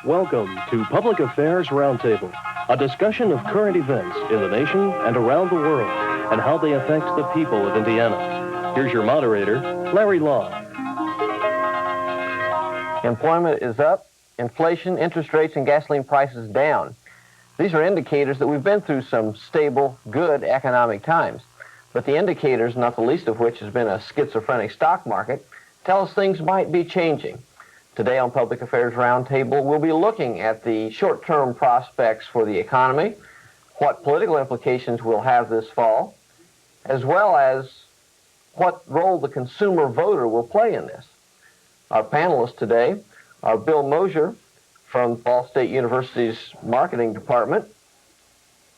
Welcome to Public Affairs Roundtable, a discussion of current events in the nation and around the world and how they affect the people of Indiana. Here's your moderator, Larry Lough. Employment is up, inflation, interest rates, and gasoline prices down. These are indicators that we've been through some stable, good economic times. But the indicators, not the least of which has been a schizophrenic stock market, tell us things might be changing. Today on Public Affairs Roundtable, we'll be looking at the short-term prospects for the economy, what political implications we'll have this fall, as well as what role the consumer voter will play in this. Our panelists today are Bill Mosier from Ball State University's Marketing Department,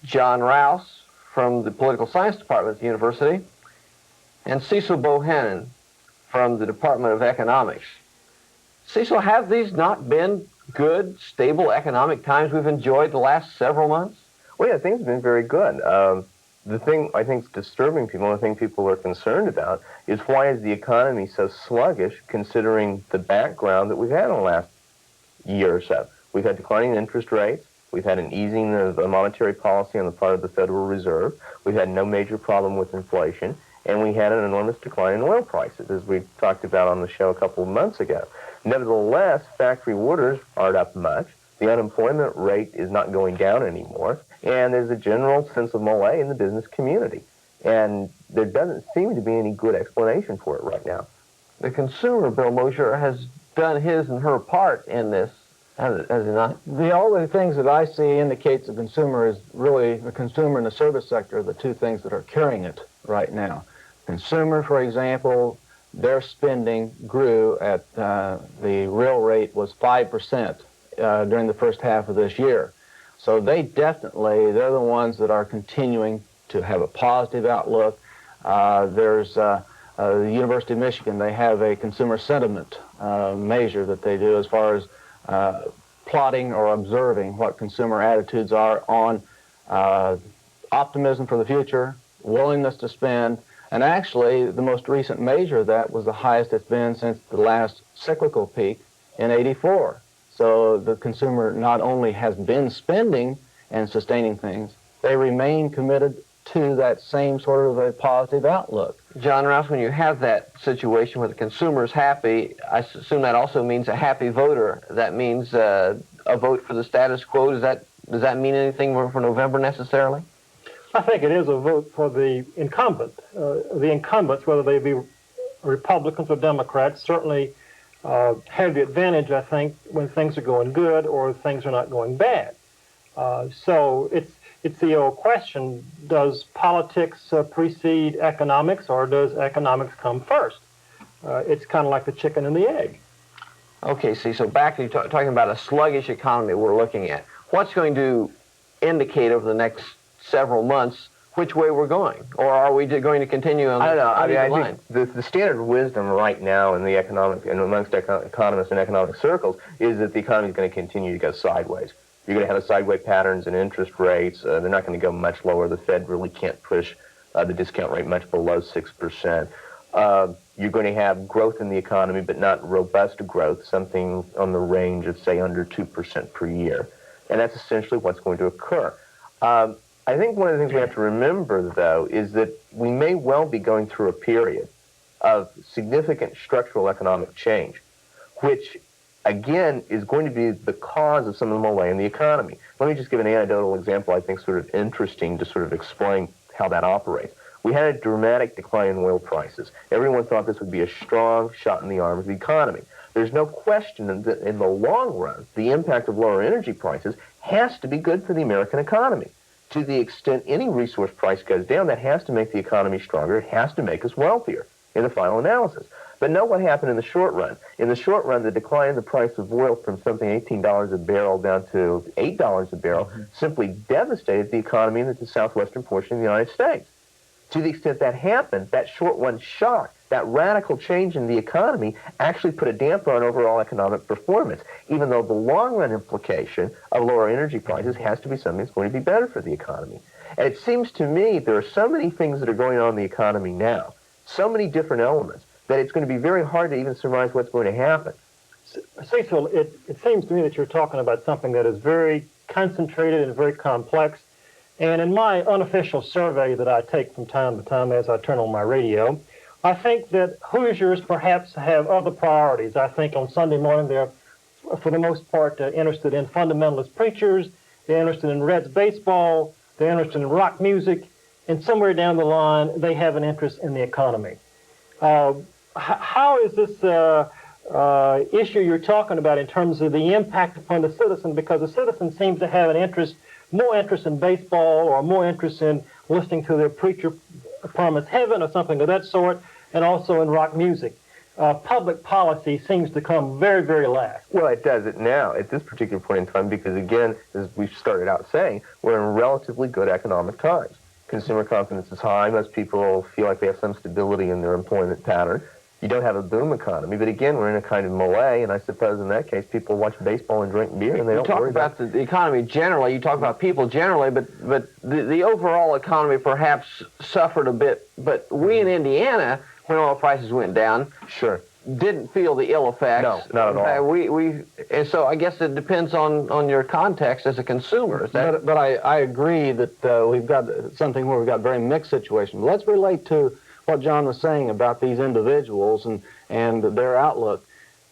John Rouse from the Political Science Department at the university, and Cecil Bohannon from the Department of Economics. Cecil, have these not been good, stable economic times we've enjoyed the last several months? Well, yeah, things have been very good. The thing I think is disturbing people, and the thing people are concerned about, is why is the economy so sluggish considering the background that we've had in the last year or so. We've had declining interest rates. We've had an easing of monetary policy on the part of the Federal Reserve. We've had no major problem with inflation. And we had an enormous decline in oil prices, as we talked about on the show a couple of months ago. Nevertheless, factory orders aren't up much. The unemployment rate is not going down anymore. And there's a general sense of malaise in the business community. And there doesn't seem to be any good explanation for it right now. The consumer, Bill Mosier, has done his and her part in this, has it not? The only things that I see indicates the consumer is really the consumer and the service sector are the two things that are carrying it right now. Consumer, for example, their spending grew at the real rate was 5% during the first half of this year. So they're the ones that are continuing to have a positive outlook. There's the University of Michigan, they have a consumer sentiment measure that they do as far as plotting or observing what consumer attitudes are on optimism for the future, willingness to spend. And actually, the most recent measure of that was the highest it's been since the last cyclical peak in '84. So the consumer not only has been spending and sustaining things, they remain committed to that same sort of a positive outlook. John Rouse, when you have that situation where the consumer is happy, I assume that also means a happy voter. That means a vote for the status quo. Does that mean anything for November necessarily? I think it is a vote for the incumbent. The incumbents, whether they be Republicans or Democrats, certainly have the advantage, I think, when things are going good or things are not going bad. So it's the old question, does politics precede economics, or does economics come first? It's kind of like the chicken and the egg. Okay, so back to talking about a sluggish economy we're looking at. What's going to indicate over the next several months which way we're going? Or are we going to continue on? I don't know. I line? think the standard wisdom right now in the amongst economists and economic circles is that the economy is going to continue to go sideways. You're going to have a sideways patterns in interest rates. They're not going to go much lower. The Fed really can't push the discount rate much below 6%. You're going to have growth in the economy, but not robust growth, something on the range of, say, under 2% per year. And that's essentially what's going to occur. I think one of the things we have to remember, though, is that we may well be going through a period of significant structural economic change, which, again, is going to be the cause of some of the malaise in the economy. Let me just give an anecdotal example I think sort of interesting to sort of explain how that operates. We had a dramatic decline in oil prices. Everyone thought this would be a strong shot in the arm of the economy. There's no question that in the long run, the impact of lower energy prices has to be good for the American economy. To the extent any resource price goes down, that has to make the economy stronger. It has to make us wealthier in the final analysis. But note what happened in the short run. In the short run, the decline in the price of oil from something $18 a barrel down to $8 a barrel simply devastated the economy in the southwestern portion of the United States. To the extent that happened, that short run shock, that radical change in the economy actually put a damper on overall economic performance, even though the long-run implication of lower energy prices has to be something that's going to be better for the economy. And it seems to me there are so many things that are going on in the economy now, so many different elements, that it's going to be very hard to even surmise what's going to happen. Cecil, it seems to me that you're talking about something that is very concentrated and very complex. And in my unofficial survey that I take from time to time as I turn on my radio, I think that Hoosiers perhaps have other priorities. I think on Sunday morning they're, for the most part, interested in fundamentalist preachers, they're interested in Reds baseball, they're interested in rock music, and somewhere down the line they have an interest in the economy. How is this issue you're talking about in terms of the impact upon the citizen? Because the citizen seems to have an interest, more interest in baseball or more interest in listening to their preacher promise heaven or something of that sort, and also in rock music. Public policy seems to come very, very last. Well, it does it now at this particular point in time because, again, as we started out saying, we're in relatively good economic times. Consumer confidence is high. Most people feel like they have some stability in their employment pattern. You don't have a boom economy, but again, we're in a kind of malaise, and I suppose in that case, people watch baseball and drink beer, and they don't worry about the economy generally. You talk about people generally, but the overall economy perhaps suffered a bit. But we in Indiana, when oil prices went down, sure, didn't feel the ill effects. No, not at all. And so I guess it depends on your context as a consumer. Is that... But I agree that we've got something where we've got very mixed situations. Let's relate to what John was saying about these individuals and their outlook.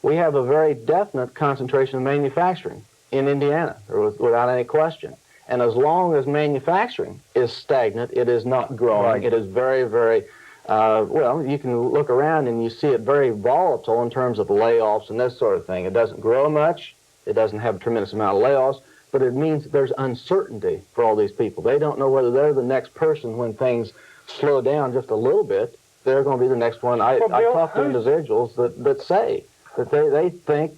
We have a very definite concentration of manufacturing in Indiana, without any question. And as long as manufacturing is stagnant, it is not growing. Right. It is very, very, well, you can look around and you see it very volatile in terms of layoffs and this sort of thing. It doesn't grow much. It doesn't have a tremendous amount of layoffs, but it means there's uncertainty for all these people. They don't know whether they're the next person when things slow down just a little bit. They're going to be the next one. I talk to individuals that say that they think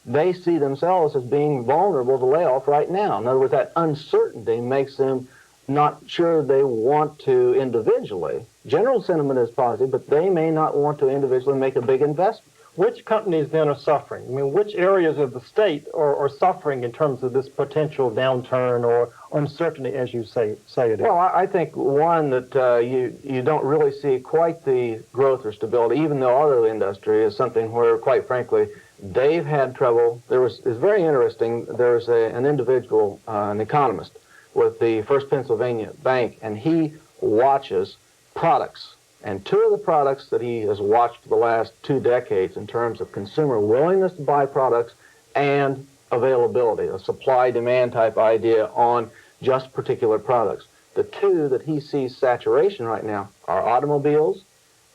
they see themselves as being vulnerable to layoff right now. In other words, that uncertainty makes them not sure they want to individually. General sentiment is positive, but they may not want to individually make a big investment. Which companies then are suffering? I mean, which areas of the state are suffering in terms of this potential downturn or uncertainty, as you say it is? Well, I think one that you don't really see quite the growth or stability, even the auto industry is something where, quite frankly, they've had trouble. It's very interesting. There's an individual, an economist, with the First Pennsylvania Bank, and he watches products. And two of the products that he has watched for the last 2 decades in terms of consumer willingness to buy products and availability, a supply-demand type idea on just particular products. The two that he sees saturation right now are automobiles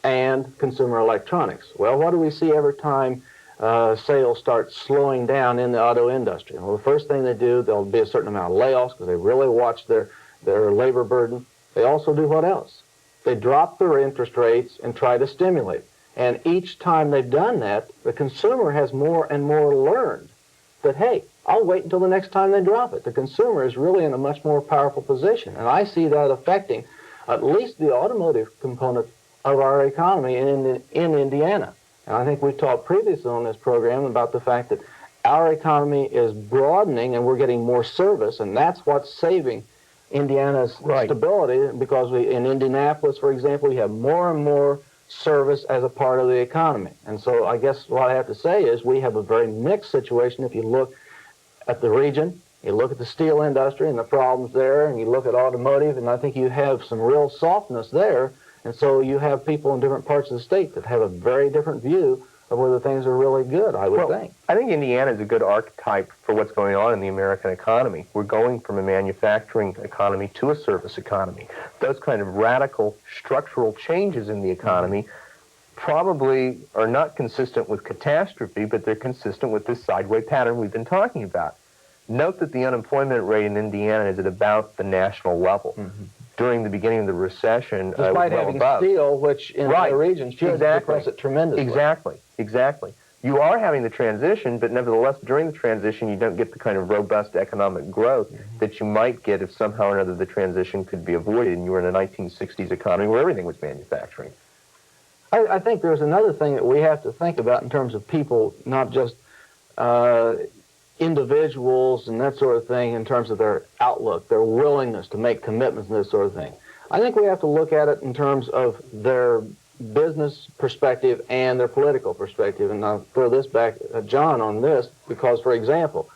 and consumer electronics. Well, what do we see every time sales start slowing down in the auto industry? Well, the first thing they do, there'll be a certain amount of layoffs because they really watch their labor burden. They also do what else? They drop their interest rates and try to stimulate. And each time they've done that, the consumer has more and more learned that, hey, I'll wait until the next time they drop it. The consumer is really in a much more powerful position. And I see that affecting at least the automotive component of our economy in Indiana. And I think we've talked previously on this program about the fact that our economy is broadening and we're getting more service, and that's what's saving Indiana's stability, because in Indianapolis, for example, we have more and more service as a part of the economy. And so I guess what I have to say is we have a very mixed situation. If you look at the region, you look at the steel industry and the problems there, and you look at automotive, and I think you have some real softness there. And so you have people in different parts of the state that have a very different view of whether things are really good, I would think. I think Indiana is a good archetype for what's going on in the American economy. We're going from a manufacturing economy to a service economy. Those kind of radical structural changes in the economy probably are not consistent with catastrophe, but they're consistent with this sideways pattern we've been talking about. Note that the unemployment rate in Indiana is at about the national level. Mm-hmm. During the beginning of the recession, despite having steel, which in other regions should depress it tremendously. Exactly. You are having the transition, but nevertheless, during the transition, you don't get the kind of robust economic growth that you might get if somehow or another the transition could be avoided and you were in a 1960s economy where everything was manufacturing. I think there's another thing that we have to think about in terms of people, not just individuals and that sort of thing, in terms of their outlook, their willingness to make commitments and this sort of thing. I think we have to look at it in terms of their business perspective and their political perspective. And I'll throw this back at John on this because, for example,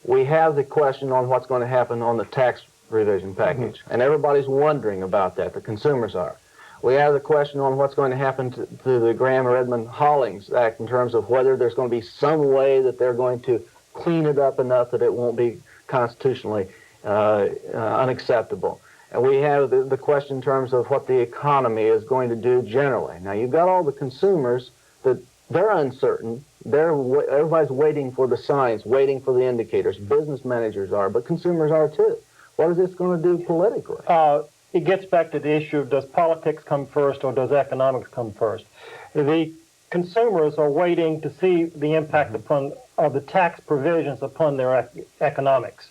we have the question on what's going to happen on the tax revision package. And everybody's wondering about that. The consumers are. We have the question on what's going to happen to the Graham or Edmund Hollings Act in terms of whether there's going to be some way that they're going to clean it up enough that it won't be constitutionally unacceptable. And we have the question in terms of what the economy is going to do generally. Now, you've got all the consumers that they're uncertain. Everybody's waiting for the signs, waiting for the indicators. Business managers are, but consumers are too. What is this going to do politically? It gets back to the issue of does politics come first or does economics come first? The consumers are waiting to see the impact of the tax provisions upon their economics.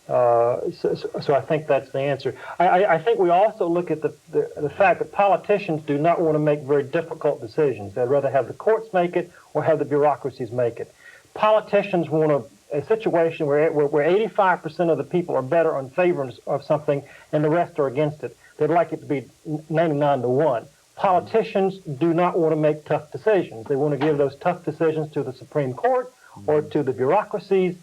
So I think that's the answer. I think we also look at the fact that politicians do not want to make very difficult decisions. They'd rather have the courts make it or have the bureaucracies make it. Politicians want a situation where 85% of the people are better in favor of something and the rest are against it. They'd like it to be 99-1. Politicians do not want to make tough decisions. They want to give those tough decisions to the Supreme Court or to the bureaucracies.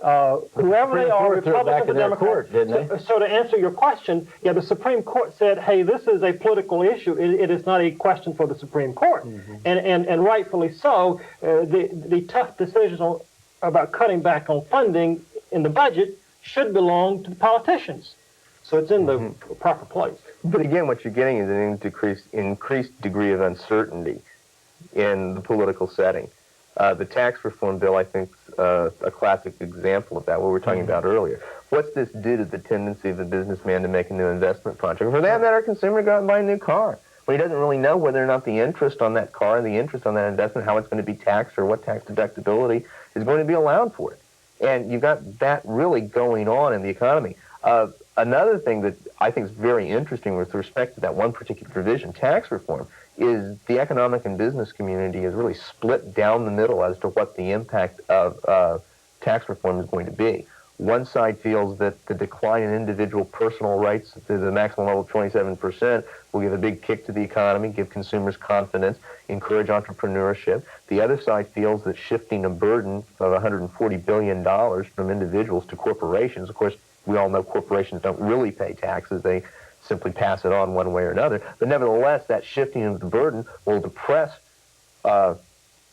Whoever they are, Republicans or Democrats. So to answer your question, yeah, the Supreme Court said, hey, this is a political issue. It is not a question for the Supreme Court. And rightfully so, the tough decisions about cutting back on funding in the budget should belong to the politicians. So it's in the proper place. But again, what you're getting is an increased degree of uncertainty in the political setting. The tax reform bill, I think, is a classic example of that, what we were talking about earlier. What's this do to the tendency of the businessman to make a new investment project? For that matter, a consumer to go out and buy a new car. Well, he doesn't really know whether or not the interest on that car, the interest on that investment, how it's going to be taxed or what tax deductibility is going to be allowed for it. And you've got that really going on in the economy. Another thing that I think is very interesting with respect to that one particular provision, tax reform, is the economic and business community is really split down the middle as to what the impact of tax reform is going to be. One side feels that the decline in individual personal rights to the maximum level of 27% will give a big kick to the economy, give consumers confidence, encourage entrepreneurship. The other side feels that shifting a burden of $140 billion from individuals to corporations, of course, we all know corporations don't really pay taxes. They simply pass it on one way or another. But nevertheless, that shifting of the burden will depress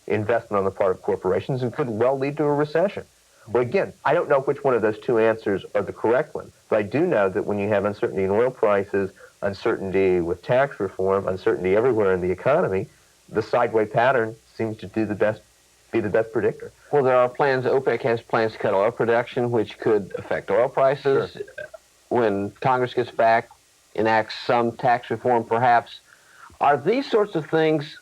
investment on the part of corporations and could well lead to a recession. Well, again, I don't know which one of those two answers are the correct one, but I do know that when you have uncertainty in oil prices, uncertainty with tax reform, uncertainty everywhere in the economy, the sideways pattern seems to be the best predictor. Well, there are plans, OPEC has plans to cut oil production, which could affect oil prices. Sure. When Congress gets back, enacts some tax reform perhaps. Are these sorts of things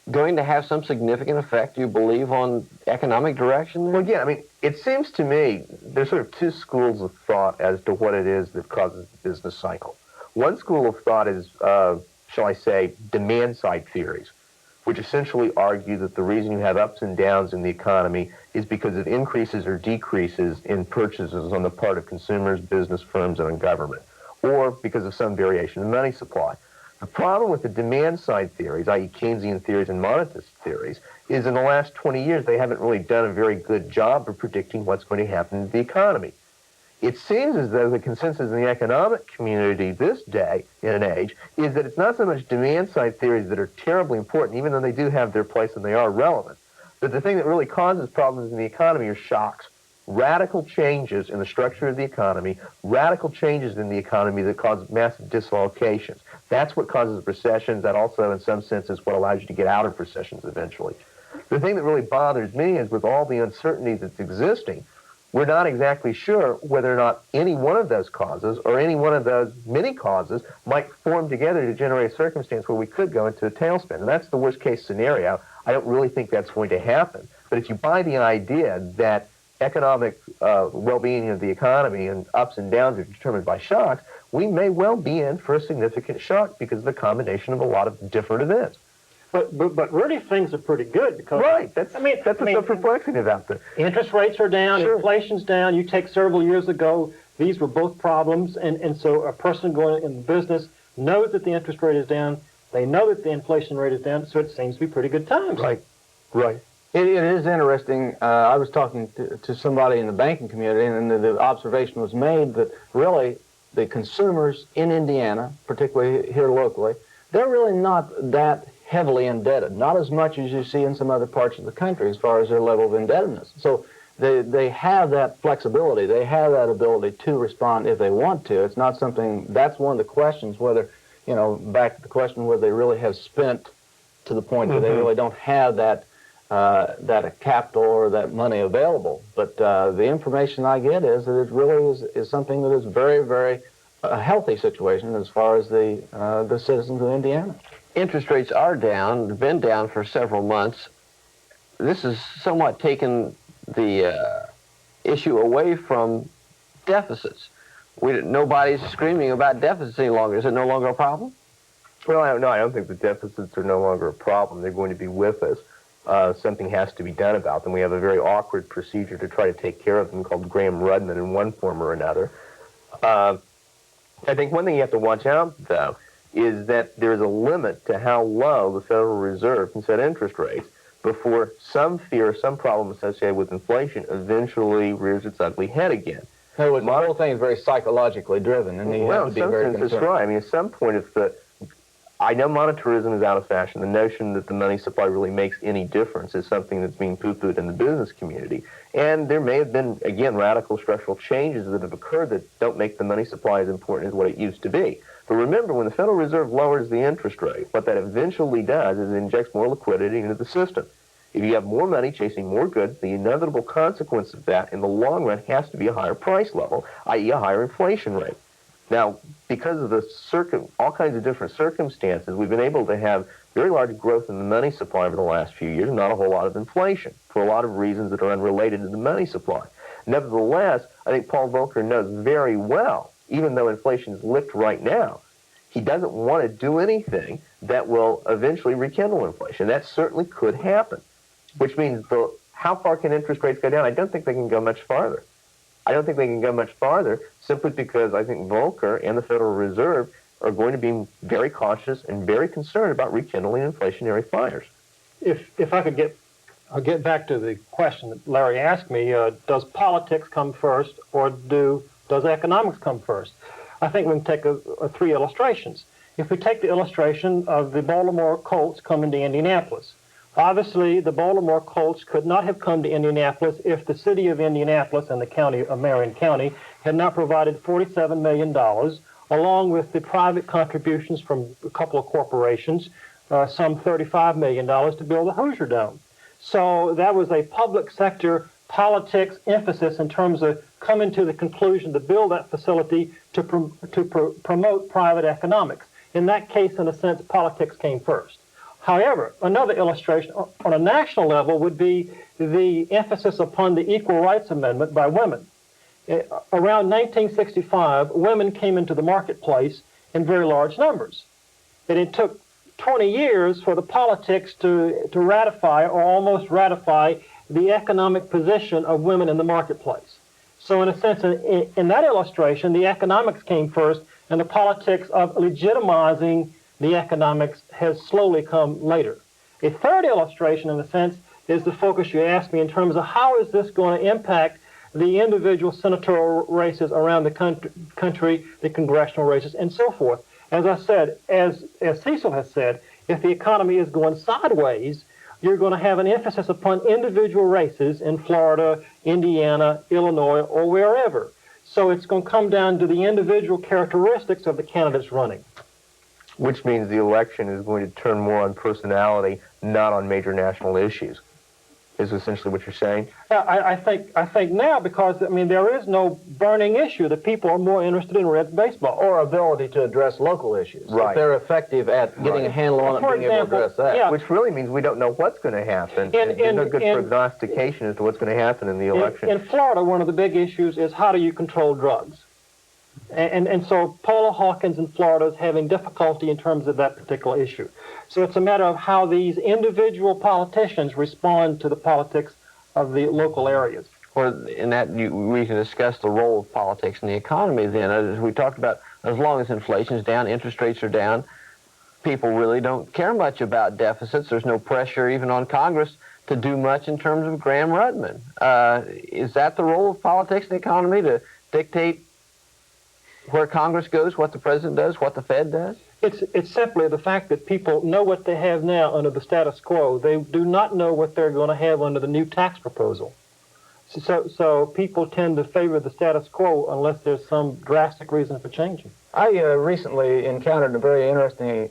going to have some significant effect, do you believe, on economic direction there? Well, again, I mean, it seems to me there's sort of two schools of thought as to what it is that causes the business cycle. One school of thought is, shall I say, demand-side theories, which essentially argue that the reason you have ups and downs in the economy is because of increases or decreases in purchases on the part of consumers, business firms, and government, or because of some variation in money supply. The problem with the demand-side theories, i.e. Keynesian theories and monetist theories, is in the last 20 years they haven't really done a very good job of predicting what's going to happen to the economy. It seems as though the consensus in the economic community this day, in an age, is that it's not so much demand-side theories that are terribly important, even though they do have their place and they are relevant, but the thing that really causes problems in the economy are shocks. Radical changes in the structure of the economy, radical changes in the economy that cause massive dislocations. That's what causes recessions. That also, in some sense, is what allows you to get out of recessions eventually. The thing that really bothers me is with all the uncertainty that's existing, we're not exactly sure whether or not any one of those causes or any one of those many causes might form together to generate a circumstance where we could go into a tailspin. And that's the worst case scenario. I don't really think that's going to happen. But if you buy the idea that economic well-being of the economy and ups and downs are determined by shocks, we may well be in for a significant shock because of the combination of a lot of different events. But really things are pretty good because that's what's so perplexing about this. Interest rates are down, inflation's down. You take several years ago, these were both problems, and so a person going in business knows that the interest rate is down, They know that the inflation rate is down, so it seems to be pretty good times. Right, right. It is interesting. I was talking to somebody in the banking community, and the observation was made that really the consumers in Indiana, particularly here locally, they're really not that heavily indebted, not as much as you see in some other parts of the country as far as their level of indebtedness. So they have that flexibility. They have that ability to respond if they want to. It's not something, that's one of the questions, whether, you know, back to the question whether they really have spent to the point where they really don't have that capital or that money available. But the information I get is that it really is something that is very, very a healthy situation as far as the citizens of Indiana. Interest rates are down, they've been down for several months. This has somewhat taken the issue away from deficits. Nobody's screaming about deficits any longer. Is it no longer a problem? Well, I don't think the deficits are no longer a problem. They're going to be with us. Something has to be done about them. We have a very awkward procedure to try to take care of them called Graham-Rudman in one form or another. I think one thing you have to watch out, though, is that there's a limit to how low the Federal Reserve can set interest rates before some fear, some problem associated with inflation eventually rears its ugly head again. In other words, the whole thing is very psychologically driven, and you have to be very concerned. That's right. I mean, at some point, I know monetarism is out of fashion. The notion that the money supply really makes any difference is something that's being poo-pooed in the business community. And there may have been, again, radical structural changes that have occurred that don't make the money supply as important as what it used to be. But remember, when the Federal Reserve lowers the interest rate, what that eventually does is it injects more liquidity into the system. If you have more money chasing more goods, the inevitable consequence of that in the long run has to be a higher price level, i.e. a higher inflation rate. Now, because of all kinds of different circumstances, we've been able to have very large growth in the money supply over the last few years, and not a whole lot of inflation, for a lot of reasons that are unrelated to the money supply. Nevertheless, I think Paul Volcker knows very well, even though inflation is licked right now, he doesn't want to do anything that will eventually rekindle inflation. That certainly could happen, which means how far can interest rates go down? I don't think they can go much farther. I don't think they can go much farther simply because I think Volcker and the Federal Reserve are going to be very cautious and very concerned about rekindling inflationary fires. If I could get back to the question that Larry asked me, does politics come first or does economics come first? I think we can take three illustrations. If we take the illustration of the Baltimore Colts coming to Indianapolis, obviously the Baltimore Colts could not have come to Indianapolis if the city of Indianapolis and the county of Marion County had not provided $47 million, along with the private contributions from a couple of corporations, some $35 million to build the Hoosier Dome. So that was a public sector politics emphasis in terms of coming to the conclusion to build that facility to promote private economics. In that case, in a sense, politics came first. However, another illustration on a national level would be the emphasis upon the Equal Rights Amendment by women. Around 1965, women came into the marketplace in very large numbers. And it took 20 years for the politics to ratify or almost ratify the economic position of women in the marketplace. So in a sense, in that illustration, the economics came first, and the politics of legitimizing the economics has slowly come later. A third illustration, in a sense, is the focus you asked me in terms of how is this going to impact the individual senatorial races around the country, the congressional races, and so forth. As I said, as Cecil has said, if the economy is going sideways, you're going to have an emphasis upon individual races in Florida, Indiana, Illinois, or wherever. So it's going to come down to the individual characteristics of the candidates running. Which means the election is going to turn more on personality, not on major national issues, is essentially what you're saying? Yeah, I think now, because, I mean, there is no burning issue. The people are more interested in Reds baseball. Or ability to address local issues. Right. If they're effective at getting a handle on it, being able to address that. Yeah. Which really means we don't know what's going to happen. There's no good prognostication as to what's going to happen in the election. In Florida, one of the big issues is how do you control drugs? And so Paula Hawkins in Florida is having difficulty in terms of that particular issue. So it's a matter of how these individual politicians respond to the politics of the local areas. Or in that, we can discuss the role of politics in the economy then. As we talked about, as long as inflation is down, interest rates are down, people really don't care much about deficits. There's no pressure even on Congress to do much in terms of Graham-Rudman. Is that the role of politics and the economy, to dictate where Congress goes, what the president does, what the Fed does? It's simply the fact that people know what they have now under the status quo. They do not know what they're going to have under the new tax proposal. So people tend to favor the status quo unless there's some drastic reason for changing. I recently encountered a very interesting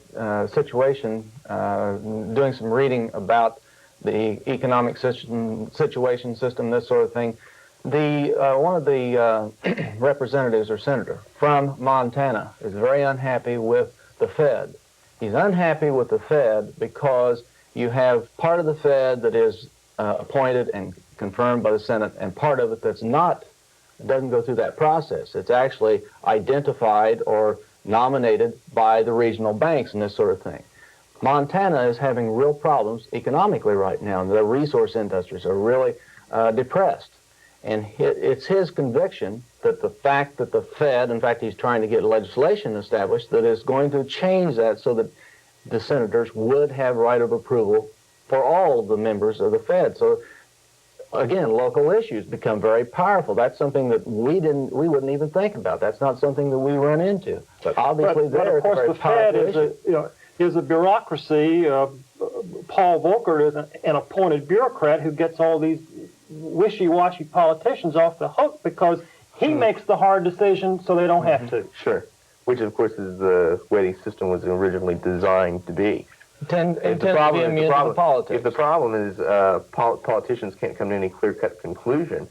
situation doing some reading about the economic situation system, this sort of thing. One of the representatives or senator from Montana is very unhappy with the Fed. He's unhappy with the Fed because you have part of the Fed that is appointed and confirmed by the Senate, and part of it that's not, doesn't go through that process. It's actually identified or nominated by the regional banks and this sort of thing. Montana is having real problems economically right now. The resource industries are really depressed. And it's his conviction that the fact that the Fed, in fact, he's trying to get legislation established that is going to change that so that the senators would have right of approval for all of the members of the Fed. So, again, local issues become very powerful. That's something that we wouldn't even think about. That's not something that we run into. But obviously, but of course, the Fed is a bureaucracy. Paul Volcker is an appointed bureaucrat who gets all these wishy-washy politicians off the hook because he makes the hard decision so they don't have to. Sure. Which, of course, is the way the system was originally designed to be. It tends to be immune to politics. If the problem is politicians can't come to any clear-cut conclusion,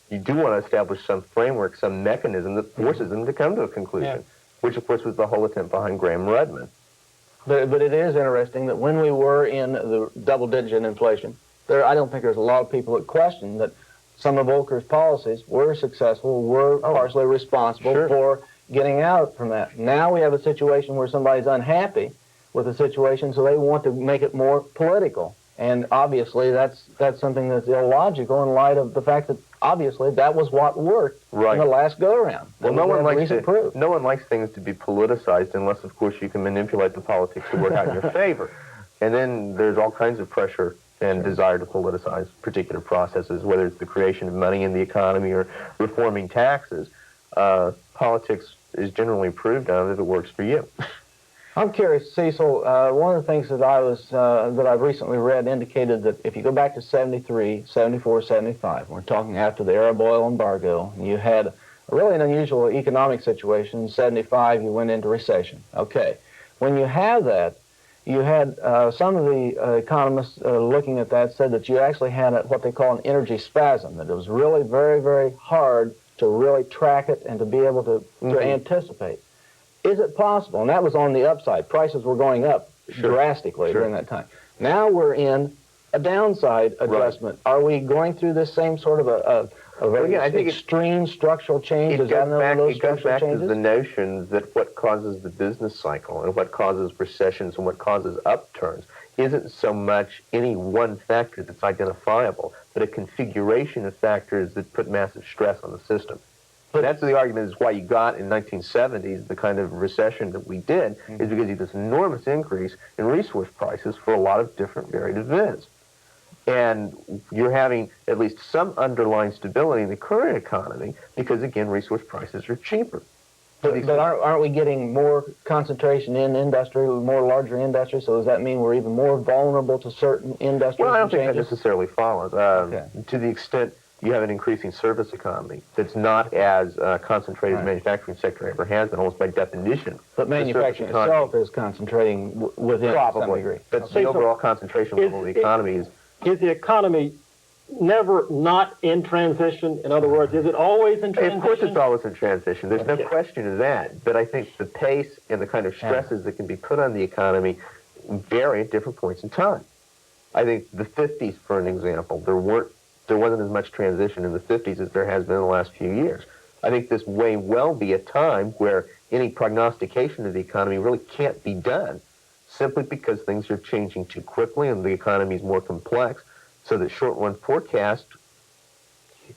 you do want to establish some framework, some mechanism that forces them to come to a conclusion, which, of course, was the whole attempt behind Graham-Rudman. But it is interesting that when we were in the double-digit inflation, I don't think there's a lot of people that question that some of Volcker's policies were successful, were partially responsible for getting out from that. Now we have a situation where somebody's unhappy with the situation, so they want to make it more political. And obviously that's something that's illogical in light of the fact that obviously that was what worked in the last go-around. Well, no one likes things to be politicized unless, of course, you can manipulate the politics to work out in your favor. And then there's all kinds of pressure and desire to politicize particular processes, whether it's the creation of money in the economy or reforming taxes. Politics is generally approved of if it works for you. I'm curious, Cecil, one of the things that I've recently read indicated that if you go back to 73, 74, 75, we're talking after the Arab oil embargo, you had really an unusual economic situation. In 75, you went into recession. Okay. When you have that, you had some of the economists looking at that said that you actually had what they call an energy spasm, that it was really very, very hard to really track it and to be able to anticipate. Is it possible? And that was on the upside. Prices were going up drastically during that time. Now we're in a downside adjustment. Are we going through this same sort of a very extreme structural change? It goes back to the notion that what causes the business cycle and what causes recessions and what causes upturns isn't so much any one factor that's identifiable, but a configuration of factors that put massive stress on the system. But that's the argument, is why you got in 1970s the kind of recession that we did, is because you had this enormous increase in resource prices for a lot of different varied events. And you're having at least some underlying stability in the current economy because, again, resource prices are cheaper. But aren't we getting more concentration in industry, more larger industry? So does that mean we're even more vulnerable to certain industries? Well, I don't think that necessarily follows. To the extent you have an increasing service economy that's not as concentrated as the manufacturing sector ever has been, almost by definition. But manufacturing itself is concentrating within some degree. But the overall concentration level of the economy is... Is the economy never not in transition? In other words, is it always in transition? Of course it's always in transition. There's no question of that. But I think the pace and the kind of stresses that can be put on the economy vary at different points in time. I think the 50s, for an example, there wasn't as much transition in the 50s as there has been in the last few years. I think this may well be a time where any prognostication of the economy really can't be done, simply because things are changing too quickly and the economy is more complex, so that short-run forecasts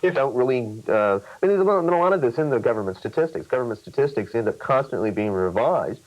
don't really... there's been a lot of this in the government statistics. Government statistics end up constantly being revised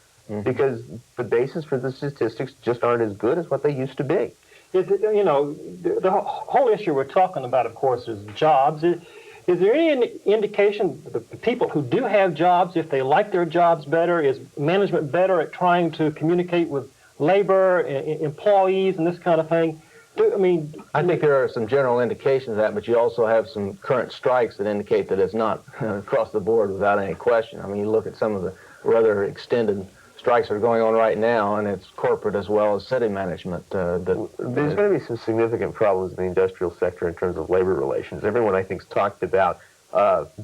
because the basis for the statistics just aren't as good as what they used to be. You know, the whole issue we're talking about, of course, is jobs. Is there any indication that the people who do have jobs, if they like their jobs better, is management better at trying to communicate with labor, employees, and this kind of thing? I think there are some general indications of that, but you also have some current strikes that indicate that it's not across the board without any question. I mean, you look at some of the rather extended strikes that are going on right now, and it's corporate as well as city management. There's going to be some significant problems in the industrial sector in terms of labor relations. Everyone, I think, has talked about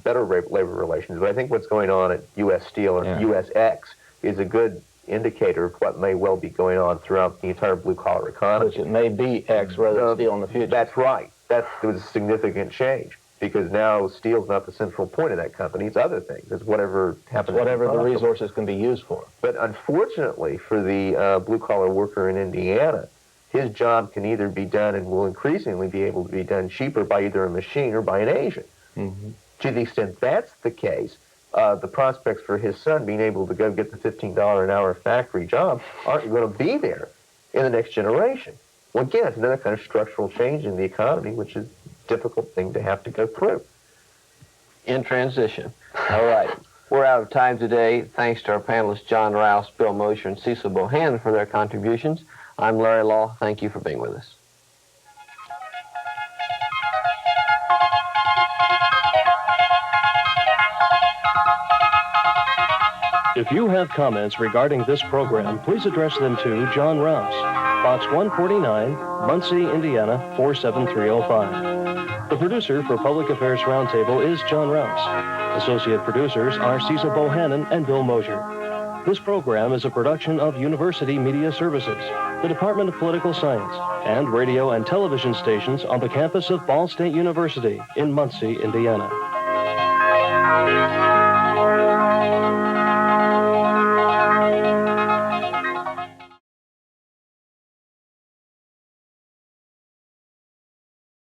better labor relations, but I think what's going on at U.S. Steel or USX is a good indicator of what may well be going on throughout the entire blue-collar economy. Which it may be X rather than steel in the future. That's right. That was a significant change, because now steel's not the central point of that company. It's other things. It's whatever happens. Whatever the resources can be used for. But unfortunately for the blue-collar worker in Indiana, his job can either be done and will increasingly be able to be done cheaper by either a machine or by an Asian. To the extent that's the case, the prospects for his son being able to go get the $15 an hour factory job aren't going to be there in the next generation. Well, again, it's another kind of structural change in the economy, which is a difficult thing to have to go through. In transition. All right. We're out of time today. Thanks to our panelists, John Rouse, Bill Mosher, and Cecil Bohannon for their contributions. I'm Larry Lough. Thank you for being with us. If you have comments regarding this program, please address them to John Rouse, Box 149, Muncie, Indiana 47305. The producer for Public Affairs Roundtable is John Rouse. Associate producers are Cecil Bohannon and Bill Mosher. This program is a production of University Media Services, the Department of Political Science, and radio and television stations on the campus of Ball State University in Muncie, Indiana.